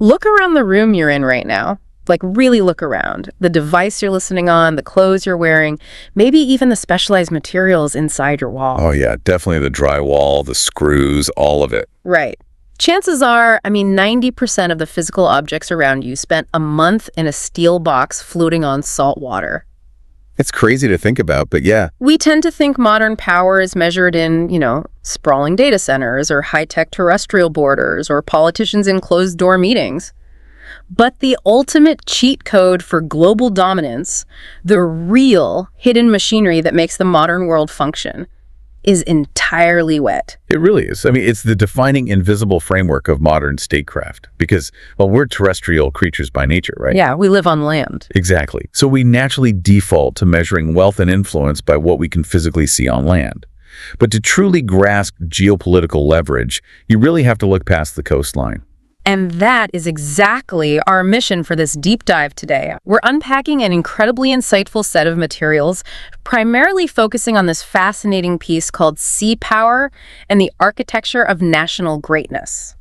Look around the room you're in right now. Like, really look around. The device you're listening on, the clothes you're wearing, maybe even the specialized materials inside your wall. Oh, yeah, definitely the drywall, the screws, all of it. Right. Chances are, 90% of the physical objects around you spent a month in a steel box floating on salt water. It's crazy to think about, but yeah. We tend to think modern power is measured in, sprawling data centers or high-tech terrestrial borders or politicians in closed-door meetings. But the ultimate cheat code for global dominance, the real hidden machinery that makes the modern world function, is entirely wet. It really is. It's the defining invisible framework of modern statecraft because, we're terrestrial creatures by nature, right? Yeah, we live on land. Exactly. So we naturally default to measuring wealth and influence by what we can physically see on land. But to truly grasp geopolitical leverage, you really have to look past the coastline. And that is exactly our mission for this deep dive today. We're unpacking an incredibly insightful set of materials, primarily focusing on this fascinating piece called Sea Power and the Architecture of National Greatness.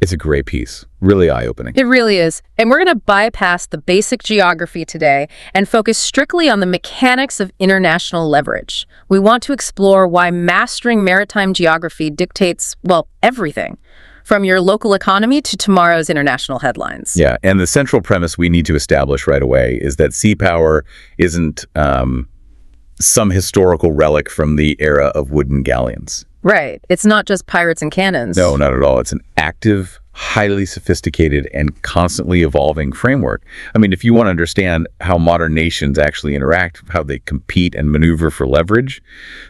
It's a great piece. Really eye-opening. It really is. And we're going to bypass the basic geography today and focus strictly on the mechanics of international leverage. We want to explore why mastering maritime geography dictates, everything, from your local economy to tomorrow's international headlines. Yeah, and the central premise we need to establish right away is that sea power isn't some historical relic from the era of wooden galleons. Right. It's not just pirates and cannons. No, not at all. It's an active, highly sophisticated, and constantly evolving framework. If you want to understand how modern nations actually interact, how they compete and maneuver for leverage,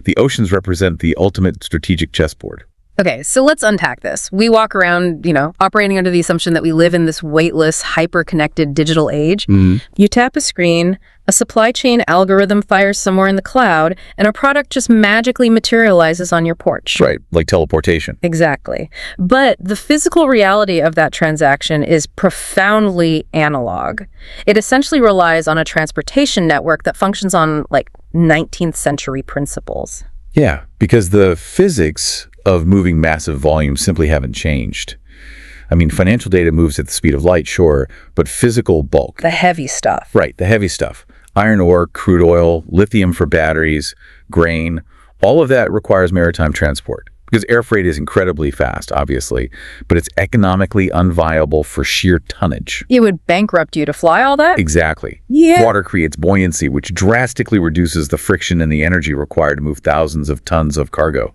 the oceans represent the ultimate strategic chessboard. Okay, so let's unpack this. We walk around, operating under the assumption that we live in this weightless, hyper-connected digital age. Mm-hmm. You tap a screen, a supply chain algorithm fires somewhere in the cloud, and a product just magically materializes on your porch. Right, like teleportation. Exactly. But the physical reality of that transaction is profoundly analog. It essentially relies on a transportation network that functions on, 19th century principles. Yeah, because the physics of moving massive volumes simply haven't changed. Financial data moves at the speed of light, sure, but physical bulk. The heavy stuff. Right, the heavy stuff. Iron ore, crude oil, lithium for batteries, grain, all of that requires maritime transport. Because air freight is incredibly fast, obviously, but it's economically unviable for sheer tonnage. It would bankrupt you to fly all that? Exactly. Yeah. Water creates buoyancy, which drastically reduces the friction and the energy required to move thousands of tons of cargo.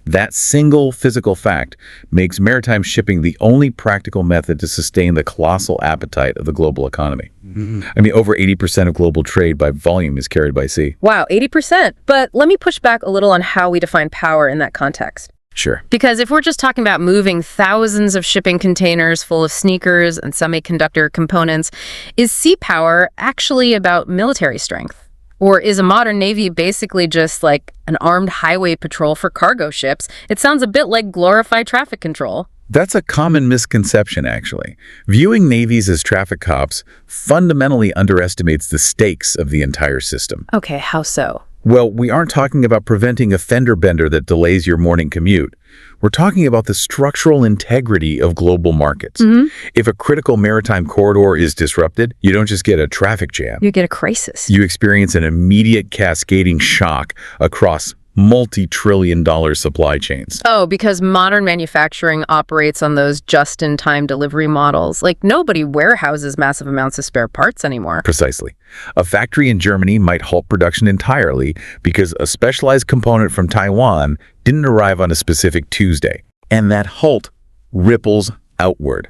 That single physical fact makes maritime shipping the only practical method to sustain the colossal appetite of the global economy. Mm-hmm. Over 80% of global trade by volume is carried by sea. Wow, 80%. But let me push back a little on how we define power in that context. Sure. Because if we're just talking about moving thousands of shipping containers full of sneakers and semiconductor components, is sea power actually about military strength? Or is a modern navy basically just like an armed highway patrol for cargo ships? It sounds a bit like glorified traffic control. That's a common misconception, actually. Viewing navies as traffic cops fundamentally underestimates the stakes of the entire system. Okay, how so? Well, we aren't talking about preventing a fender bender that delays your morning commute. We're talking about the structural integrity of global markets. Mm-hmm. If a critical maritime corridor is disrupted, you don't just get a traffic jam. You get a crisis. You experience an immediate cascading shock across multi-trillion-dollar supply chains. Oh, because modern manufacturing operates on those just-in-time delivery models. Nobody warehouses massive amounts of spare parts anymore. Precisely. A factory in Germany might halt production entirely because a specialized component from Taiwan didn't arrive on a specific Tuesday. And that halt ripples outward.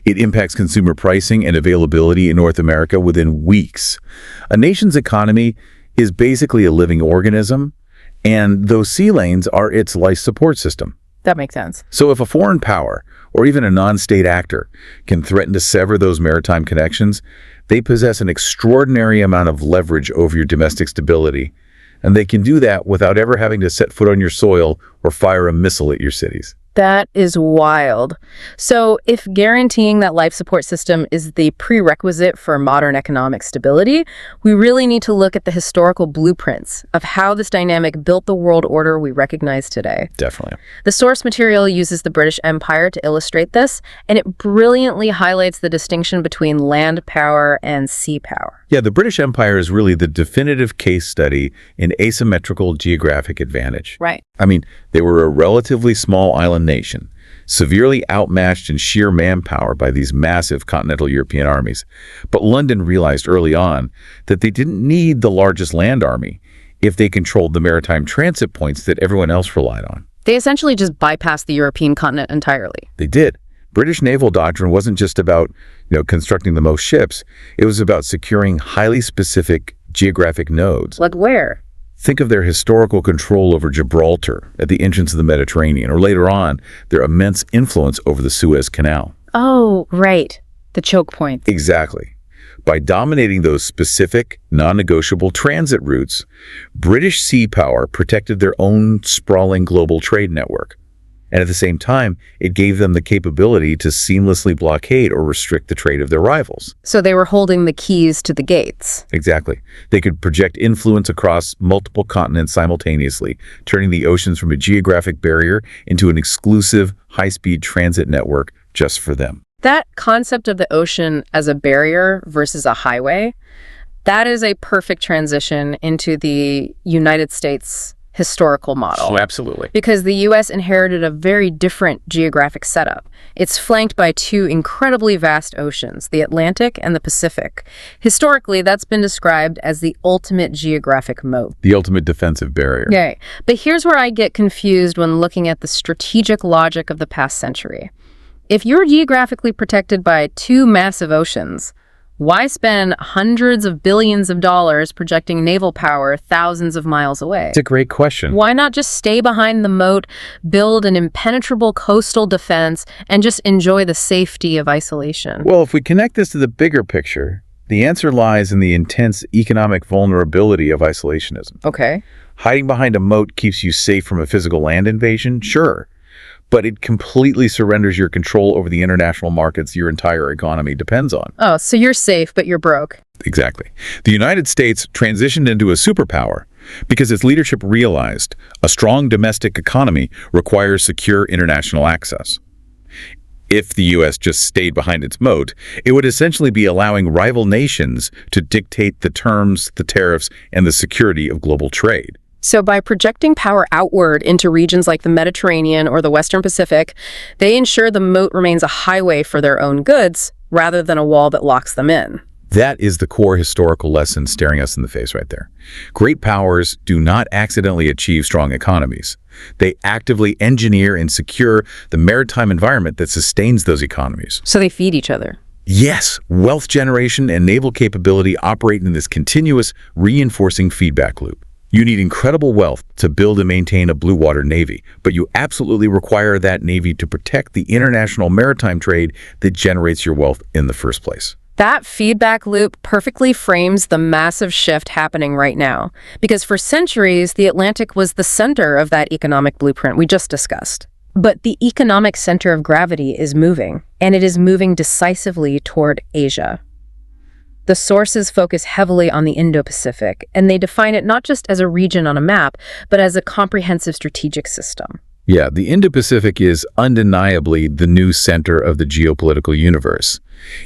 It impacts consumer pricing and availability in North America within weeks. A nation's economy is basically a living organism, and those sea lanes are its life support system. That makes sense. So if a foreign power, or even a non-state actor, can threaten to sever those maritime connections, they possess an extraordinary amount of leverage over your domestic stability, and they can do that without ever having to set foot on your soil or fire a missile at your cities. That is wild. So if guaranteeing that life support system is the prerequisite for modern economic stability, we really need to look at the historical blueprints of how this dynamic built the world order we recognize today. Definitely. The source material uses the British Empire to illustrate this, and it brilliantly highlights the distinction between land power and sea power. Yeah, the British Empire is really the definitive case study in asymmetrical geographic advantage. Right. I mean, they were a relatively small island nation, severely outmatched in sheer manpower by these massive continental European armies. But London realized early on that they didn't need the largest land army if they controlled the maritime transit points that everyone else relied on. They essentially just bypassed the European continent entirely. They did. British naval doctrine wasn't just about, constructing the most ships. It was about securing highly specific geographic nodes. Like where? Think of their historical control over Gibraltar at the entrance of the Mediterranean, or later on, their immense influence over the Suez Canal. Oh, right. The choke point. Exactly. By dominating those specific, non-negotiable transit routes, British sea power protected their own sprawling global trade network. And at the same time, it gave them the capability to seamlessly blockade or restrict the trade of their rivals. So they were holding the keys to the gates. Exactly. They could project influence across multiple continents simultaneously, turning the oceans from a geographic barrier into an exclusive, high-speed transit network just for them. That concept of the ocean as a barrier versus a highway, that is a perfect transition into the United States historical model. Oh, absolutely. Because the U.S. inherited a very different geographic setup. It's flanked by two incredibly vast oceans, the Atlantic and the Pacific. Historically, that's been described as the ultimate geographic moat. The ultimate defensive barrier. Yeah, but here's where I get confused when looking at the strategic logic of the past century. If you're geographically protected by two massive oceans, why spend hundreds of billions of dollars projecting naval power thousands of miles away? It's a great question. Why not just stay behind the moat, build an impenetrable coastal defense, and just enjoy the safety of isolation? Well, if we connect this to the bigger picture, the answer lies in the intense economic vulnerability of isolationism. Okay. Hiding behind a moat keeps you safe from a physical land invasion, sure. But it completely surrenders your control over the international markets your entire economy depends on. Oh, so you're safe, but you're broke. Exactly. The United States transitioned into a superpower because its leadership realized a strong domestic economy requires secure international access. If the U.S. just stayed behind its moat, it would essentially be allowing rival nations to dictate the terms, the tariffs, and the security of global trade. So by projecting power outward into regions like the Mediterranean or the Western Pacific, they ensure the moat remains a highway for their own goods rather than a wall that locks them in. That is the core historical lesson staring us in the face right there. Great powers do not accidentally achieve strong economies. They actively engineer and secure the maritime environment that sustains those economies. So they feed each other. Yes, wealth generation and naval capability operate in this continuous, reinforcing feedback loop. You need incredible wealth to build and maintain a blue water navy, but you absolutely require that navy to protect the international maritime trade that generates your wealth in the first place. That feedback loop perfectly frames the massive shift happening right now, because for centuries, the Atlantic was the center of that economic blueprint we just discussed. But the economic center of gravity is moving, and it is moving decisively toward Asia. The sources focus heavily on the Indo-Pacific, and they define it not just as a region on a map, but as a comprehensive strategic system. Yeah, the Indo-Pacific is undeniably the new center of the geopolitical universe.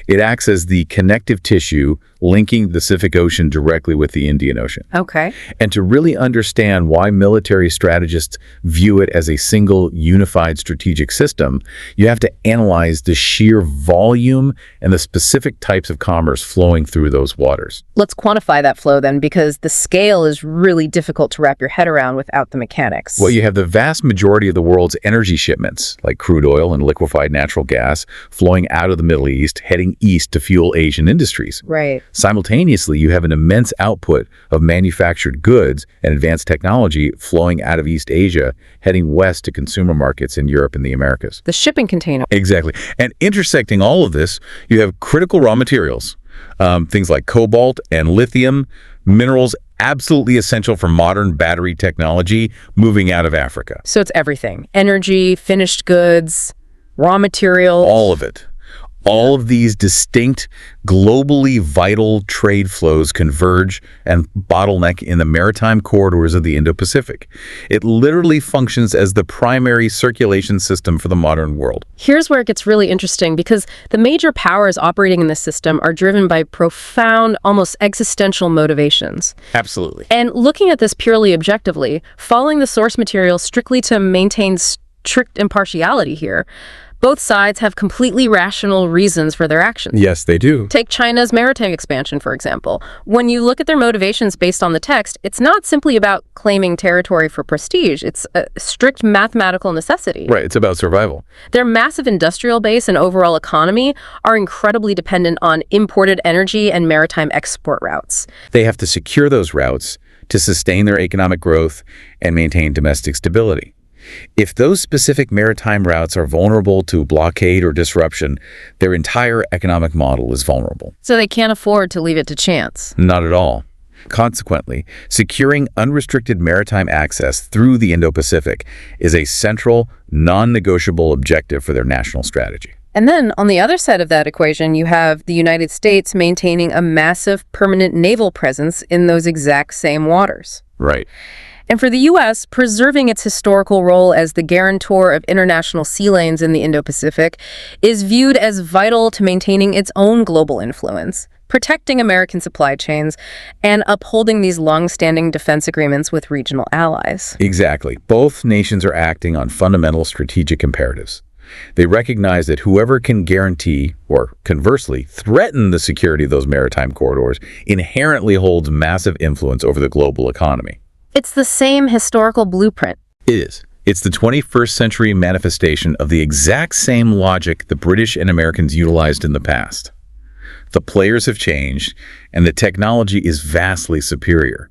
It acts as the connective tissue linking the Pacific Ocean directly with the Indian Ocean. Okay. And to really understand why military strategists view it as a single, unified strategic system, you have to analyze the sheer volume and the specific types of commerce flowing through those waters. Let's quantify that flow then, because the scale is really difficult to wrap your head around without the mechanics. Well, you have the vast majority of the world's energy shipments, like crude oil and liquefied natural gas, flowing out of the Middle East, heading east to fuel Asian industries. Right. Simultaneously, you have an immense output of manufactured goods and advanced technology flowing out of East Asia, heading west to consumer markets in Europe and the Americas. The shipping container. Exactly. And intersecting all of this, you have critical raw materials, Things like cobalt and lithium, minerals absolutely essential for modern battery technology moving out of Africa. So it's everything. Energy, finished goods, raw materials. All of it. All of these distinct, globally vital trade flows converge and bottleneck in the maritime corridors of the Indo-Pacific. It literally functions as the primary circulation system for the modern world. Here's where it gets really interesting, because the major powers operating in this system are driven by profound, almost existential motivations. Absolutely. And looking at this purely objectively, following the source material strictly to maintain strict impartiality here, both sides have completely rational reasons for their actions. Yes, they do. Take China's maritime expansion, for example. When you look at their motivations based on the text, it's not simply about claiming territory for prestige. It's a strict mathematical necessity. Right, it's about survival. Their massive industrial base and overall economy are incredibly dependent on imported energy and maritime export routes. They have to secure those routes to sustain their economic growth and maintain domestic stability. If those specific maritime routes are vulnerable to blockade or disruption, their entire economic model is vulnerable. So they can't afford to leave it to chance. Not at all. Consequently, securing unrestricted maritime access through the Indo-Pacific is a central, non-negotiable objective for their national strategy. And then on the other side of that equation, you have the United States maintaining a massive permanent naval presence in those exact same waters. Right. And for the U.S., preserving its historical role as the guarantor of international sea lanes in the Indo-Pacific is viewed as vital to maintaining its own global influence, protecting American supply chains, and upholding these long-standing defense agreements with regional allies. Exactly. Both nations are acting on fundamental strategic imperatives. They recognize that whoever can guarantee, or conversely, threaten the security of those maritime corridors inherently holds massive influence over the global economy. It's the same historical blueprint. It is. It's the 21st century manifestation of the exact same logic the British and Americans utilized in the past. The players have changed, and the technology is vastly superior,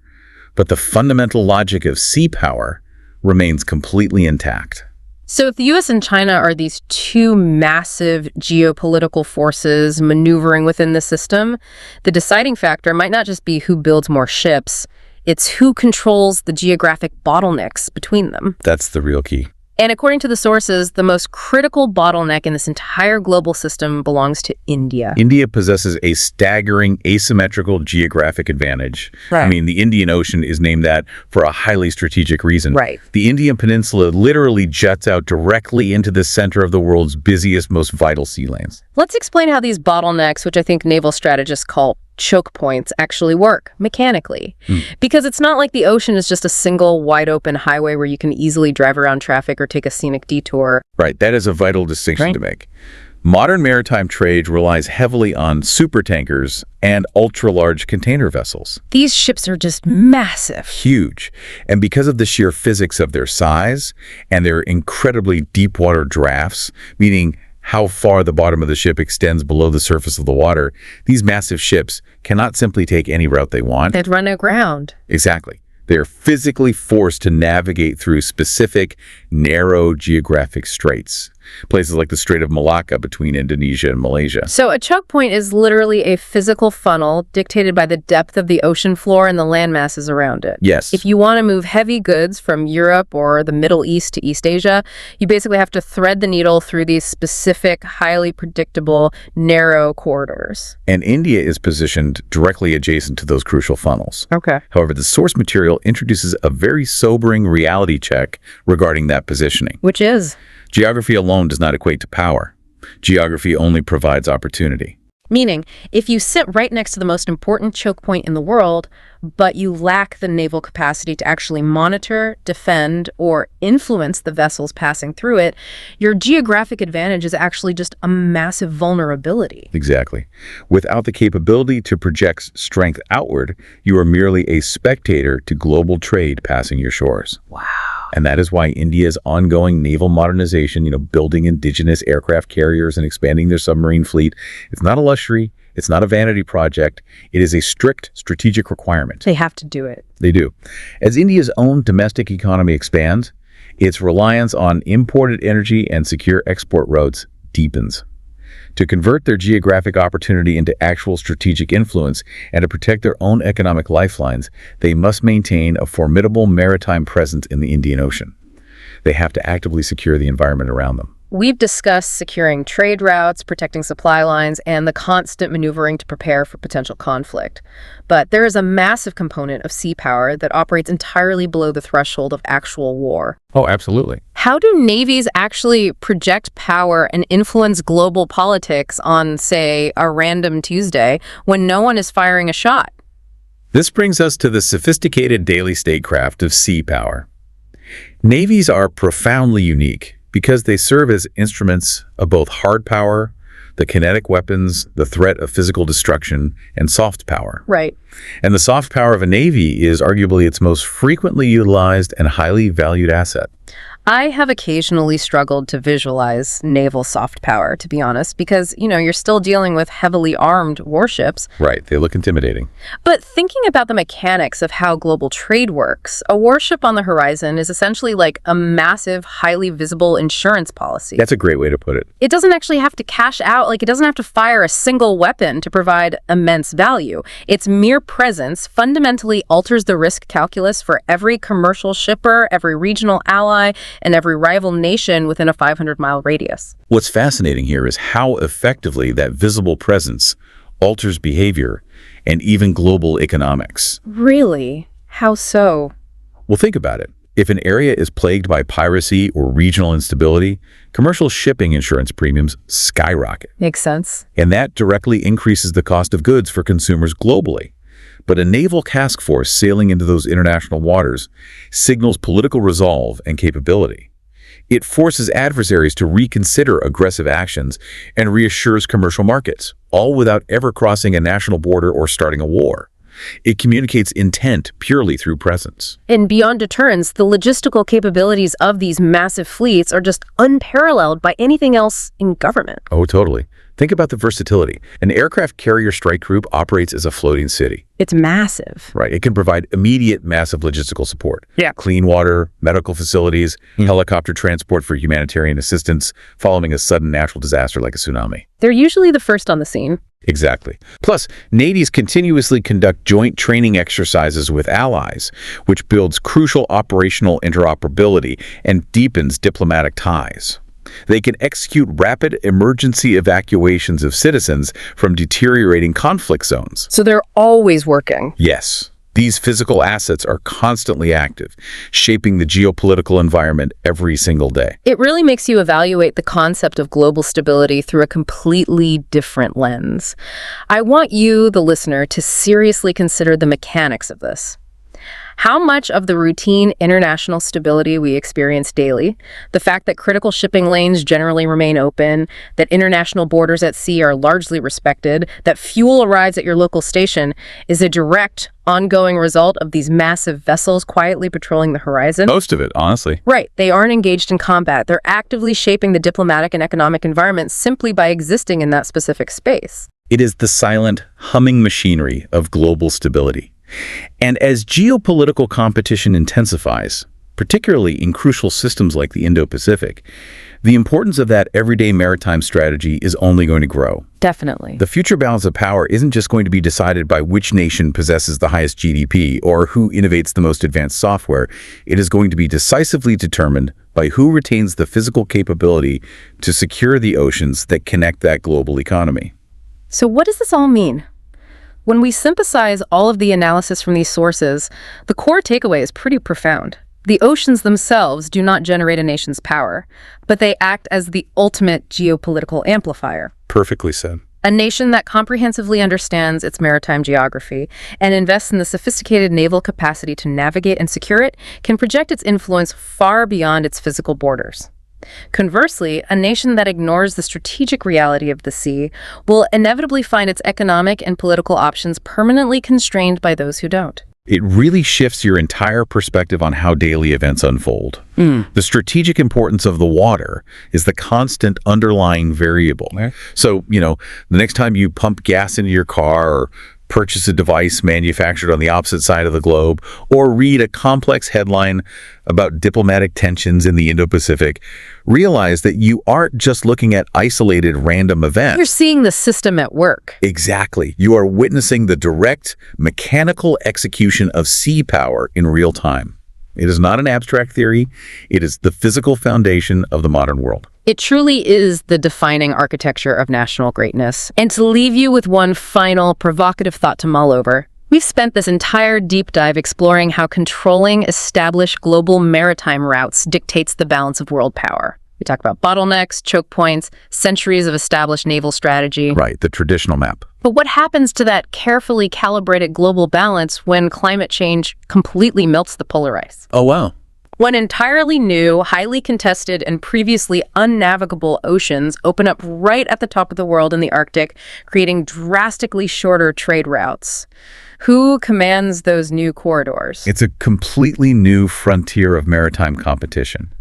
but the fundamental logic of sea power remains completely intact. So if the U.S. and China are these two massive geopolitical forces maneuvering within the system, the deciding factor might not just be who builds more ships. It's who controls the geographic bottlenecks between them. That's the real key. And according to the sources, the most critical bottleneck in this entire global system belongs to India. India possesses a staggering asymmetrical geographic advantage. Right. I mean, the Indian Ocean is named that for a highly strategic reason. Right. The Indian Peninsula literally juts out directly into the center of the world's busiest, most vital sea lanes. Let's explain how these bottlenecks, which I think naval strategists call choke points, actually work mechanically. Because it's not like the ocean is just a single wide open highway where you can easily drive around traffic or take a scenic detour. Right, that is a vital distinction to make. Modern maritime trade relies heavily on supertankers and ultra-large container vessels. These ships are just massive. Huge. And because of the sheer physics of their size and their incredibly deep water drafts, meaning how far the bottom of the ship extends below the surface of the water, these massive ships cannot simply take any route they want. They'd run aground. Exactly. They are physically forced to navigate through specific, narrow geographic straits. Places like the Strait of Malacca between Indonesia and Malaysia. So a choke point is literally a physical funnel dictated by the depth of the ocean floor and the land masses around it. Yes. If you want to move heavy goods from Europe or the Middle East to East Asia, you basically have to thread the needle through these specific, highly predictable, narrow corridors. And India is positioned directly adjacent to those crucial funnels. Okay. However, the source material introduces a very sobering reality check regarding that positioning. Which is? Geography alone does not equate to power. Geography only provides opportunity. Meaning, if you sit right next to the most important choke point in the world, but you lack the naval capacity to actually monitor, defend, or influence the vessels passing through it, your geographic advantage is actually just a massive vulnerability. Exactly. Without the capability to project strength outward, you are merely a spectator to global trade passing your shores. Wow. And that is why India's ongoing naval modernization, building indigenous aircraft carriers and expanding their submarine fleet, it's not a luxury, it's not a vanity project, it is a strict strategic requirement. They have to do it. They do. As India's own domestic economy expands, its reliance on imported energy and secure export routes deepens. To convert their geographic opportunity into actual strategic influence and to protect their own economic lifelines, they must maintain a formidable maritime presence in the Indian Ocean. They have to actively secure the environment around them. We've discussed securing trade routes, protecting supply lines, and the constant maneuvering to prepare for potential conflict. But there is a massive component of sea power that operates entirely below the threshold of actual war. Oh, absolutely. How do navies actually project power and influence global politics on, say, a random Tuesday when no one is firing a shot? This brings us to the sophisticated daily statecraft of sea power. Navies are profoundly unique because they serve as instruments of both hard power, the kinetic weapons, the threat of physical destruction, and soft power. Right. And the soft power of a navy is arguably its most frequently utilized and highly valued asset. I have occasionally struggled to visualize naval soft power, to be honest, because, you're still dealing with heavily armed warships. Right, they look intimidating. But thinking about the mechanics of how global trade works, a warship on the horizon is essentially like a massive, highly visible insurance policy. That's a great way to put it. It doesn't actually have to cash out, it doesn't have to fire a single weapon to provide immense value. Its mere presence fundamentally alters the risk calculus for every commercial shipper, every regional ally, and every rival nation within a 500-mile radius. What's fascinating here is how effectively that visible presence alters behavior and even global economics. Really? How so? Well, think about it. If an area is plagued by piracy or regional instability, commercial shipping insurance premiums skyrocket. Makes sense. And that directly increases the cost of goods for consumers globally. But a naval task force sailing into those international waters signals political resolve and capability. It forces adversaries to reconsider aggressive actions and reassures commercial markets, all without ever crossing a national border or starting a war. It communicates intent purely through presence. And beyond deterrence, the logistical capabilities of these massive fleets are just unparalleled by anything else in government. Oh, totally. Think about the versatility. An aircraft carrier strike group operates as a floating city. It's massive. Right. It can provide immediate massive logistical support. Yeah. Clean water, medical facilities, helicopter transport for humanitarian assistance following a sudden natural disaster like a tsunami. They're usually the first on the scene. Exactly. Plus, navies continuously conduct joint training exercises with allies, which builds crucial operational interoperability and deepens diplomatic ties. They can execute rapid emergency evacuations of citizens from deteriorating conflict zones. So they're always working. Yes. These physical assets are constantly active, shaping the geopolitical environment every single day. It really makes you evaluate the concept of global stability through a completely different lens. I want you, the listener, to seriously consider the mechanics of this. How much of the routine international stability we experience daily, the fact that critical shipping lanes generally remain open, that international borders at sea are largely respected, that fuel arrives at your local station, is a direct, ongoing result of these massive vessels quietly patrolling the horizon? Most of it, honestly. Right. They aren't engaged in combat. They're actively shaping the diplomatic and economic environment simply by existing in that specific space. It is the silent, humming machinery of global stability. And as geopolitical competition intensifies, particularly in crucial systems like the Indo-Pacific, the importance of that everyday maritime strategy is only going to grow. Definitely. The future balance of power isn't just going to be decided by which nation possesses the highest GDP or who innovates the most advanced software. It is going to be decisively determined by who retains the physical capability to secure the oceans that connect that global economy. So what does this all mean? When we synthesize all of the analysis from these sources, the core takeaway is pretty profound. The oceans themselves do not generate a nation's power, but they act as the ultimate geopolitical amplifier. Perfectly said. A nation that comprehensively understands its maritime geography and invests in the sophisticated naval capacity to navigate and secure it can project its influence far beyond its physical borders. Conversely, a nation that ignores the strategic reality of the sea will inevitably find its economic and political options permanently constrained by those who don't. It really shifts your entire perspective on how daily events unfold. The strategic importance of the water is the constant underlying variable. So, the next time you pump gas into your car or purchase a device manufactured on the opposite side of the globe, or read a complex headline about diplomatic tensions in the Indo-Pacific, realize that you aren't just looking at isolated random events. You're seeing the system at work. Exactly. You are witnessing the direct, mechanical execution of sea power in real time. It is not an abstract theory. It is the physical foundation of the modern world. It truly is the defining architecture of national greatness. And to leave you with one final provocative thought to mull over, we've spent this entire deep dive exploring how controlling established global maritime routes dictates the balance of world power. We talk about bottlenecks, choke points, centuries of established naval strategy. Right, the traditional map. But what happens to that carefully calibrated global balance when climate change completely melts the polar ice? Oh, wow. When entirely new, highly contested, and previously unnavigable oceans open up right at the top of the world in the Arctic, creating drastically shorter trade routes. Who commands those new corridors? It's a completely new frontier of maritime competition.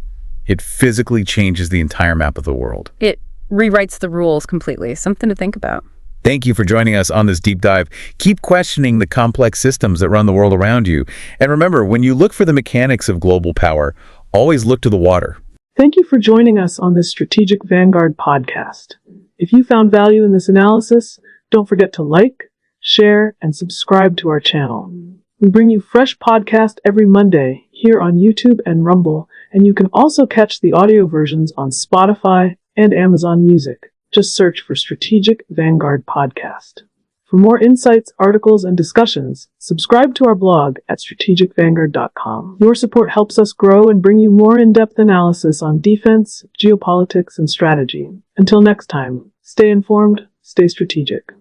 It physically changes the entire map of the world. It rewrites the rules completely. Something to think about. Thank you for joining us on this deep dive. Keep questioning the complex systems that run the world around you. And remember, when you look for the mechanics of global power, always look to the water. Thank you for joining us on this Strategic Vanguard podcast. If you found value in this analysis, don't forget to like, share, and subscribe to our channel. We bring you fresh podcasts every Monday here on YouTube and Rumble, and you can also catch the audio versions on Spotify and Amazon Music. Just search for Strategic Vanguard Podcast. For more insights, articles, and discussions, subscribe to our blog at strategicvanguard.com. Your support helps us grow and bring you more in-depth analysis on defense, geopolitics, and strategy. Until next time, stay informed, stay strategic.